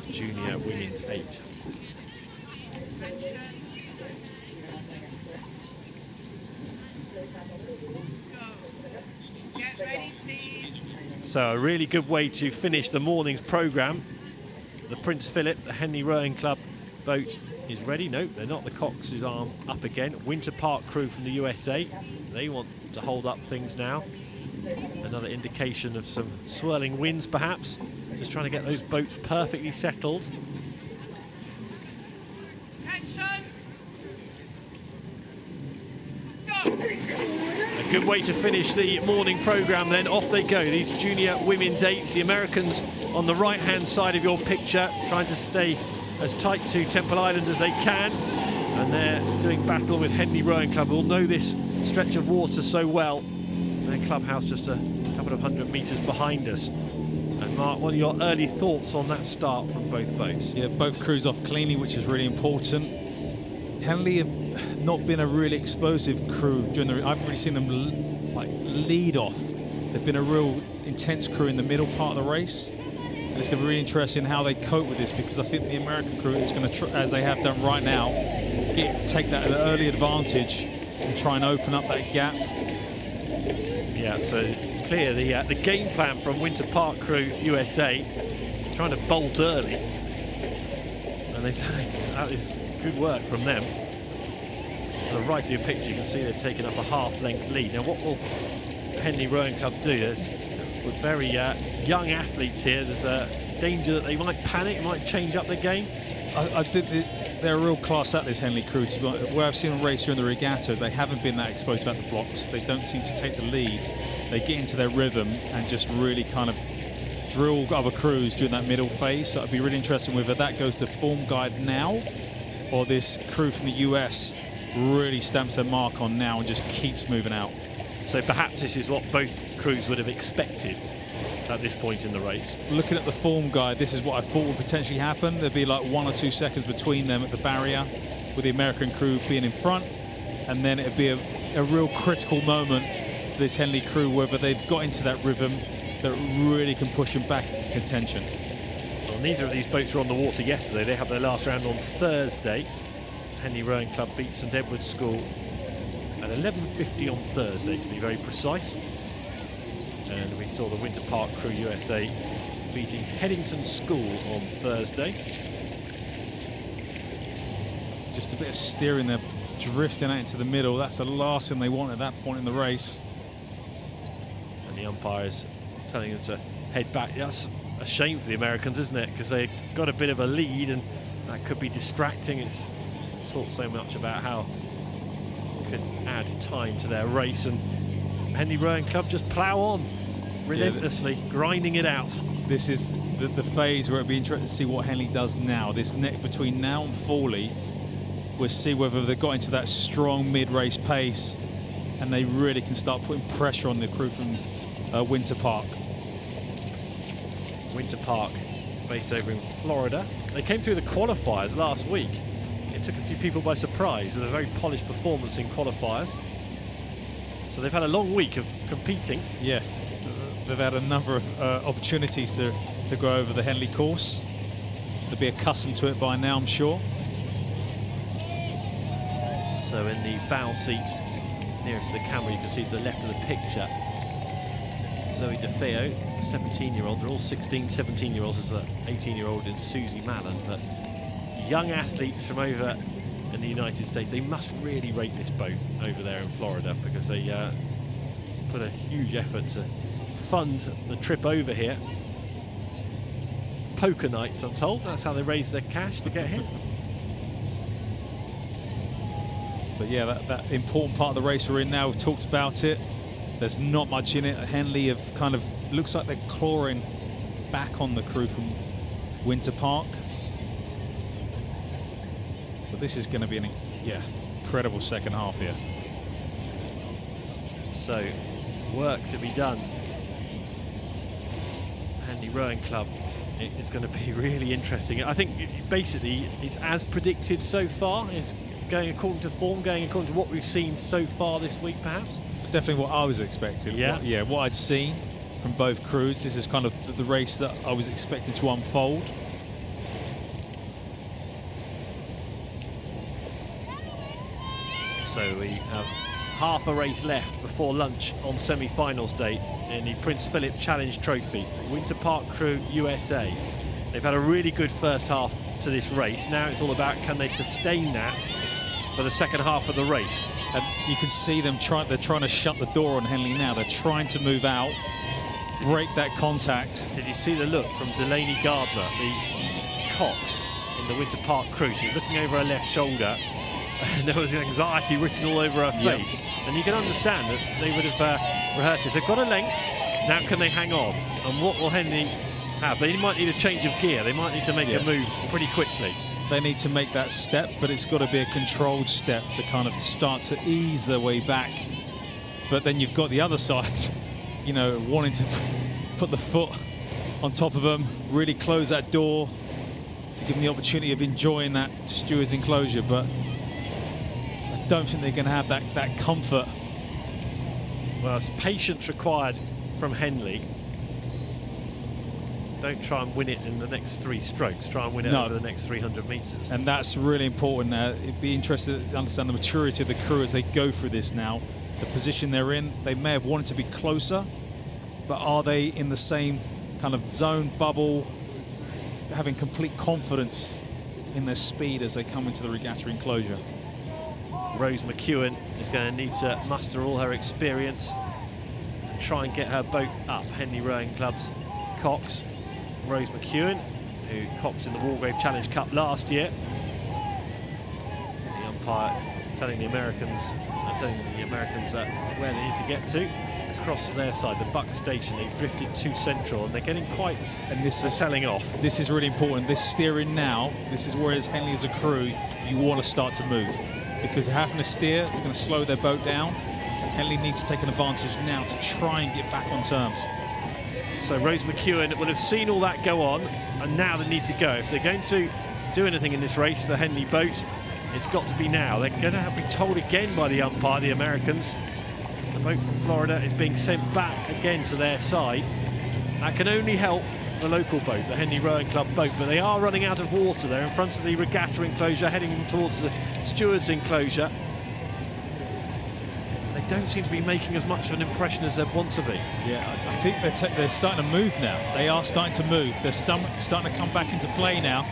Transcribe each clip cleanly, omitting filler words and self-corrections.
Junior women's 8. So a really good way to finish the morning's programme. The Prince Philip, the Henley Rowing Club boat is ready. No, they're not. The Cox's arm up again. Winter Park crew from the USA. They want to hold up things now. Another indication of some swirling winds, perhaps. Just trying to get those boats perfectly settled. A good way to finish the morning programme then. Off they go, these junior women's 8s. The Americans on the right-hand side of your picture, trying to stay as tight to Temple Island as they can. And they're doing battle with Henley Rowing Club, who will know this stretch of water so well. Their clubhouse just a couple of 100 metres behind us. And Mark, what are your early thoughts on that start from both boats? Yeah, both crews off cleanly, which is really important. Henley have not been a really explosive crew during the. I haven't really seen them like lead off. They've been a real intense crew in the middle part of the race. And it's going to be really interesting how they cope with this, because I think the American crew is going to, as they have done right now, take that early advantage and try and open up that gap. Yeah, so clear the game plan from Winter Park crew USA, trying to bolt early, and that is good work from them. To the right of your picture, you can see they've taken up a half-length lead. Now, what will Henley Rowing Club do? With very young athletes here, there's a danger that they might panic, might change up the game. I think they're a real class at this Henley crew. To be honest, where I've seen them race during the regatta, they haven't been that explosive at the blocks. They don't seem to take the lead. They get into their rhythm and just really kind of drill other crews during that middle phase. So it'd be really interesting whether that goes to form guide now, or this crew from the US really stamps their mark on now and just keeps moving out. So perhaps this is what both crews would have expected at this point in the race. Looking at the form guide, this is what I thought would potentially happen. There'd be like 1 or 2 seconds between them at the barrier, with the American crew being in front, and then it'd be a real critical moment for this Henley crew, whether they've got into that rhythm that really can push them back into contention. Well, neither of these boats were on the water yesterday. They have their last round on Thursday. Henley Rowing Club beat St Edward's School at 11:50 on Thursday, to be very precise. And we saw the Winter Park crew USA beating Headington School on Thursday. Just a bit of steering there, drifting out into the middle. That's the last thing they want at that point in the race. And the umpires telling them to head back. That's a shame for the Americans, isn't it? Because they got a bit of a lead, and that could be distracting. It's talked so much about how it could add time to their race, and Henley Rowing Club just plough on relentlessly, grinding it out. This is the phase where it'd be interesting to see what Henley does now. This neck between now and Fawley, we'll see whether they've got into that strong mid-race pace and they really can start putting pressure on the crew from Winter Park. Winter Park, based over in Florida. They came through the qualifiers last week. It took a few people by surprise with a very polished performance in qualifiers. So they've had a long week of competing. Yeah, they've had a number of opportunities to go over the Henley course. They'll be accustomed to it by now, I'm sure. So in the bow seat, nearest to the camera, you can see to the left of the picture, Zoe DeFeo, 17-year-old. They're all 16, 17-year-olds. There's an 18-year-old in Susie Mallon. But young athletes from over in the United States, they must really rate this boat over there in Florida, because they put a huge effort to fund the trip over here. Poker nights, I'm told. That's how they raise their cash to get here. But yeah, that important part of the race we're in now, we've talked about it. There's not much in it. Henley have kind of, looks like they're clawing back on the crew from Winter Park. So this is going to be an incredible second half here. So work to be done. Henley Rowing Club, it's going to be really interesting. I think basically it's as predicted so far. It's going according to form, going according to what we've seen so far this week, perhaps. Definitely what I was expecting. Yeah, what I'd seen. from both crews. This is kind of the race that I was expecting to unfold. So we have half a race left before lunch on semi-finals day in the Prince Philip Challenge Trophy. Winter Park Crew USA. They've had a really good first half to this race. Now it's all about, can they sustain that for the second half of the race? And you can see them they're trying to shut the door on Henley now. They're trying to move out, break that contact. Did you see the look from Delaney Gardner, the Cox in the Winter Park Crew? She's looking over her left shoulder and there was anxiety written all over her face. Yep. And you can understand that they would have rehearsed this. They've got a length, now can they hang on? And what will Henley have? They might need a change of gear. They might need to make a move pretty quickly. They need to make that step, but it's got to be a controlled step to kind of start to ease their way back. But then you've got the other side, you know, wanting to put the foot on top of them, really close that door to give them the opportunity of enjoying that steward's enclosure. But I don't think they're going to have that comfort. Well, it's patience required from Henley. Don't try and win it in the next 3 strokes. Try and win it over the next 300 metres. And that's really important. It'd be interesting to understand the maturity of the crew as they go through this now. The position they're in, they may have wanted to be closer, but are they in the same kind of zone, bubble, having complete confidence in their speed as they come into the regatta enclosure? Rose McEwen is going to need to muster all her experience and try and get her boat up. Henley Rowing Club's Cox. Rose McEwen, who coxed in the Walgrave Challenge Cup last year. The umpire telling the Americans where they need to get to. Across to their side, the Buck Station, they've drifted too central and they're getting quite, and this is telling off. This is really important. This steering now, this is where as Henley as a crew, you want to start to move. Because having to steer, it's going to slow their boat down. Henley needs to take an advantage now to try and get back on terms. So Rose McEwen will have seen all that go on, and now they need to go. If they're going to do anything in this race, the Henley boat, it's got to be now. They're going to have to be told again by the umpire, the Americans. The boat from Florida is being sent back again to their side. That can only help the local boat, the Henley Rowing Club boat, but they are running out of water. They're in front of the regatta enclosure, heading towards the steward's enclosure. They don't seem to be making as much of an impression as they'd want to be. Yeah, I think they're starting to move now. They are starting to move. They're starting to come back into play now.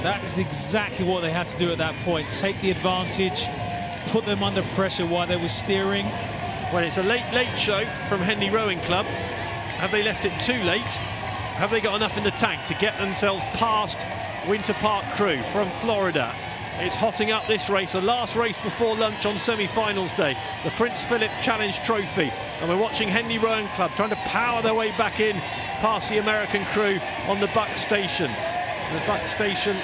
That is exactly what they had to do at that point. Take the advantage, put them under pressure while they were steering. Well, it's a late show from Henley Rowing Club. Have they left it too late? Have they got enough in the tank to get themselves past Winter Park Crew from Florida? It's hotting up this race, the last race before lunch on semi-finals day, the Prince Philip Challenge Trophy. And we're watching Henley Rowing Club trying to power their way back in past the American crew on the Buck Station. The Buck Station,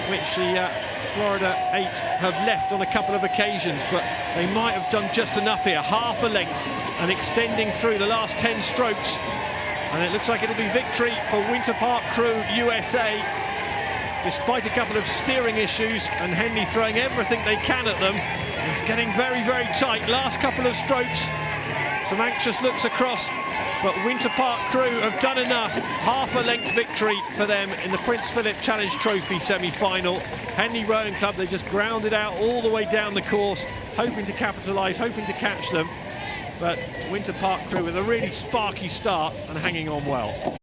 which the Florida 8 have left on a couple of occasions, but they might have done just enough here. Half a length and extending through the last 10 strokes. And it looks like it'll be victory for Winter Park Crew USA. Despite a couple of steering issues and Henley throwing everything they can at them. It's getting very, very tight. Last couple of strokes, some anxious looks across, but Winter Park Crew have done enough. Half a length victory for them in the Prince Philip Challenge Trophy semi-final. Henley Rowing Club, they just grounded out all the way down the course, hoping to capitalise, hoping to catch them. But Winter Park Crew with a really sparky start and hanging on well.